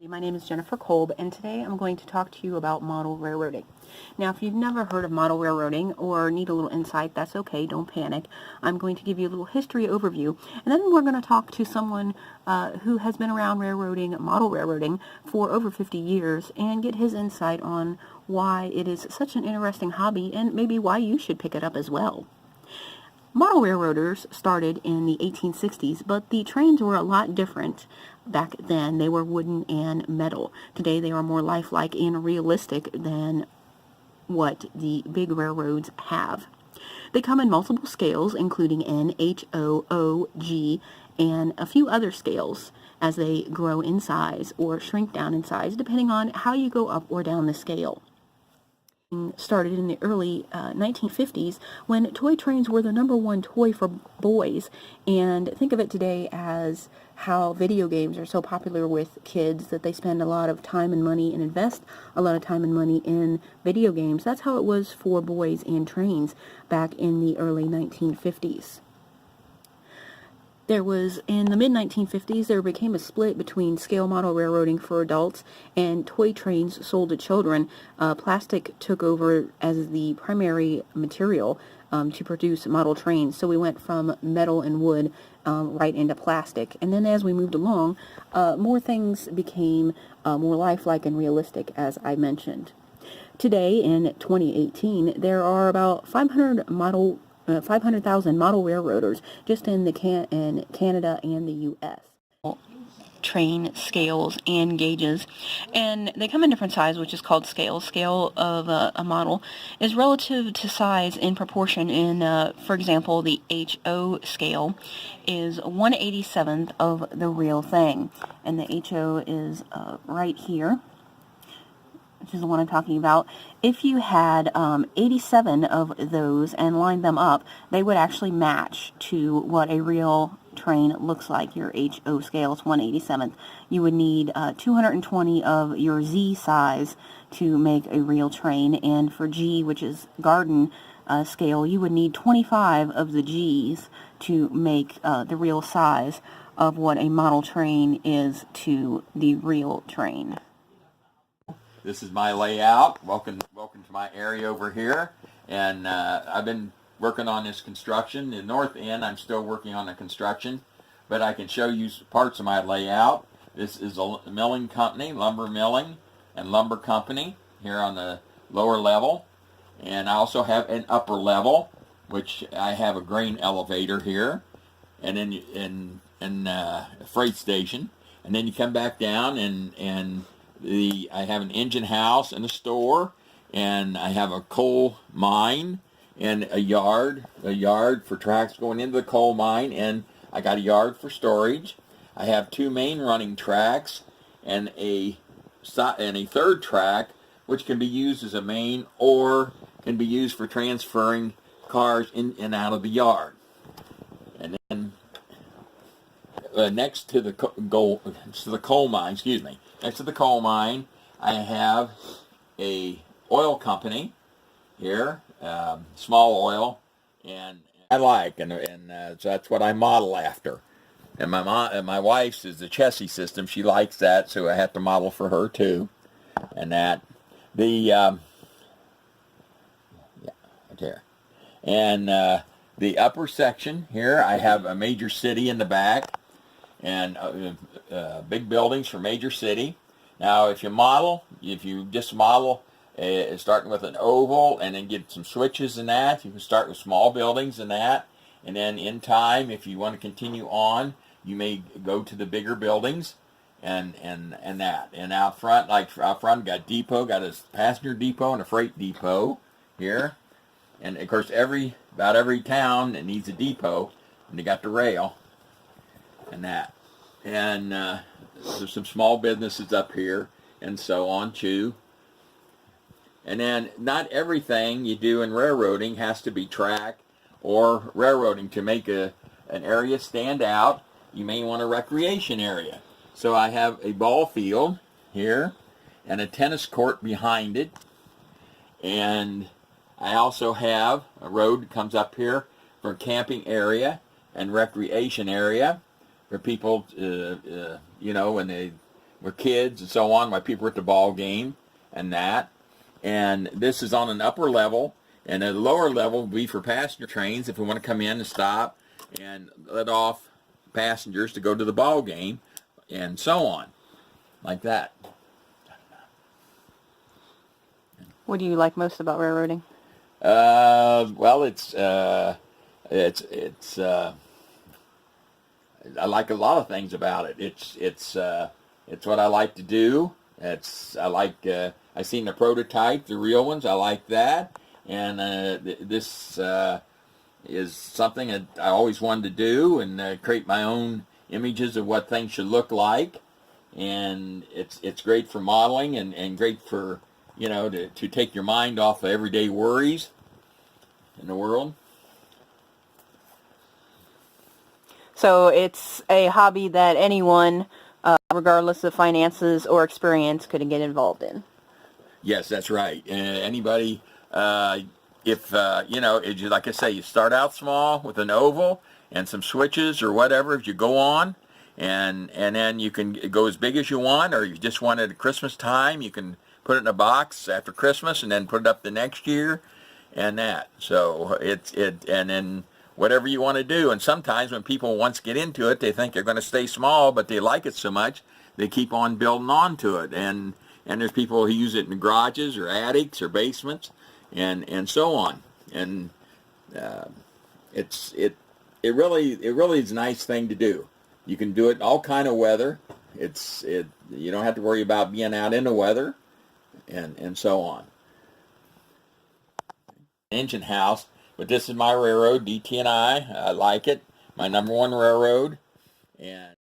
My name is Jennifer Kolb, and today I'm going to talk to you about model railroading. Now, if you've never heard of model railroading or need a little insight, that's okay, don't panic. I'm going to give you a little history overview, and then we're going to talk to someone who has been around railroading, model railroading, for over 50 years and get his insight on why it is such an interesting hobby and maybe why you should pick it up as well. Model railroaders started in the 1860s, but the trains were a lot different back then. They were wooden and metal. Today they are more lifelike and realistic than what the big railroads have. They come in multiple scales, including N, H, O, G, and a few other scales as they grow in size or shrink down in size, depending on how you go up or down the scale. Started in the early 1950s when toy trains were the #1 toy for boys, and think of it today as how video games are so popular with kids that they spend a lot of time and money and invest a lot of time and money in video games. That's how it was for boys and trains back in the early 1950s. There was, in the mid-1950s, there became a split between scale model railroading for adults and toy trains sold to children. Plastic took over as the primary material to produce model trains. So we went from metal and wood right into plastic. And then as we moved along, more things became more lifelike and realistic, as I mentioned. Today, in 2018, there are about 500,000 model railroaders just in Canada and the U.S. Train scales and gauges, and they come in different size, which is called scales. Scale of a model is relative to size in proportion. For example, the HO scale is 1/87th of the real thing, and the HO is right here, which is the one I'm talking about. If you had 87 of those and lined them up, they would actually match to what a real train looks like. Your HO scale is 1/87th. You would need 220 of your Z size to make a real train, and for G, which is garden scale, you would need 25 of the G's to make the real size of what a model train is to the real train. This is my layout. Welcome to my area over here. And I've been working on this construction. The north end, I'm still working on the construction, but I can show you parts of my layout. This is a milling company, lumber milling and lumber company here on the lower level. And I also have an upper level, which I have a grain elevator here, and then a freight station. And then you come back down and I have an engine house and a store, and I have a coal mine and a yard for tracks going into the coal mine, and I got a yard for storage. I have 2 main running tracks and a third track, which can be used as a main or can be used for transferring cars in and out of the yard. And then next to the coal mine, next to the coal mine, I have a oil company here, small oil, and I like, and so that's what I model after. And my wife's is the Chessie system. She likes that, so I have to model for her too. And that right there, and the upper section here, I have a major city in the back, and big buildings for major city. Now, if you just model starting with an oval and then get some switches and that, you can start with small buildings and that, and then in time, if you want to continue on, you may go to the bigger buildings and that. And out front, got depot, got a passenger depot and a freight depot here. And of course, about every town that needs a depot, and they got the rail and that. And there's some small businesses up here and so on too. And then not everything you do in railroading has to be track or railroading to make an area stand out. You may want a recreation area. So I have a ball field here and a tennis court behind it. And I also have a road that comes up here for a camping area and recreation area for people, when they with kids and so on, while people are at the ball game and that. And this is on an upper level, and a lower level would be for passenger trains if we want to come in and stop and let off passengers to go to the ball game and so on, like that. What do you like most about railroading? Well, I like a lot of things about it. It's what I like to do. I seen the prototype, the real ones. I like that, and this is something that I always wanted to do, and create my own images of what things should look like. And it's great for modeling, and great for, to take your mind off of everyday worries in the world. So it's a hobby that anyone, regardless of finances or experience, could get involved in. Yes, that's right. Anybody, if like I say, you start out small with an oval and some switches or whatever as you go on, and then you can go as big as you want, or you just want it at Christmas time, you can put it in a box after Christmas and then put it up the next year, and that. So and then whatever you want to do. And sometimes when people once get into it, they think they're going to stay small, but they like it so much they keep on building onto it. And there's people who use it in garages or attics or basements, and so on. And it really is a nice thing to do. You can do it in all kind of weather. You don't have to worry about being out in the weather, and so on. Engine house, but this is my railroad, DT&I. I like it. My #1 railroad, and